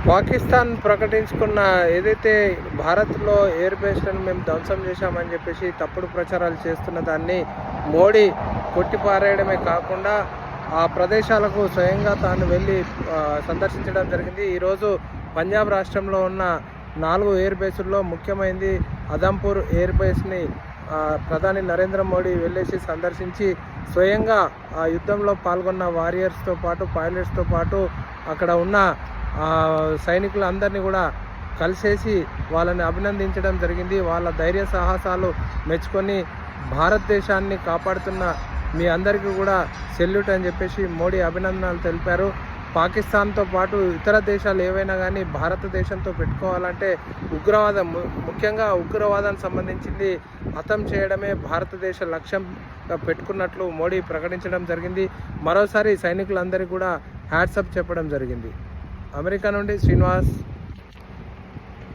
పాకిస్తాన్ ప్రకటించుకున్న ఏదైతే భారత్లో ఎయిర్ బేస్లను మేము ధ్వంసం చేశామని చెప్పేసి తప్పుడు ప్రచారాలు చేస్తున్న దాన్ని మోడీ కొట్టిపారేయడమే కాకుండా ఆ ప్రదేశాలకు స్వయంగా తాను వెళ్ళి సందర్శించడం జరిగింది. ఈరోజు పంజాబ్ రాష్ట్రంలో ఉన్న 4 ఎయిర్ బేసుల్లో ముఖ్యమైనది అదంపూర్ ఎయిర్ బేస్ని ప్రధాని నరేంద్ర మోడీ వెళ్ళేసి సందర్శించి స్వయంగా ఆ యుద్ధంలో పాల్గొన్న వారియర్స్తో పాటు పైలట్స్తో పాటు అక్కడ ఉన్న సైనికులందరినీ కూడా కలిసేసి వాళ్ళని అభినందించడం జరిగింది. వాళ్ళ ధైర్య సాహసాలు మెచ్చుకొని భారతదేశాన్ని కాపాడుతున్న మీ అందరికీ కూడా సెల్యూట్ అని చెప్పేసి మోడీ అభినందనలు తెలిపారు. పాకిస్తాన్తో పాటు ఇతర దేశాలు ఏవైనా కానీ భారతదేశంతో పెట్టుకోవాలంటే ఉగ్రవాదం, ముఖ్యంగా ఉగ్రవాదానికి సంబంధించింది అంతం చేయడమే భారతదేశ లక్ష్యంగా పెట్టుకున్నట్లు మోడీ ప్రకటించడం జరిగింది. మరోసారి సైనికులందరికీ కూడా హ్యాట్సప్ చెప్పడం జరిగింది. అమెరికా నుండి శ్రీనివాస్.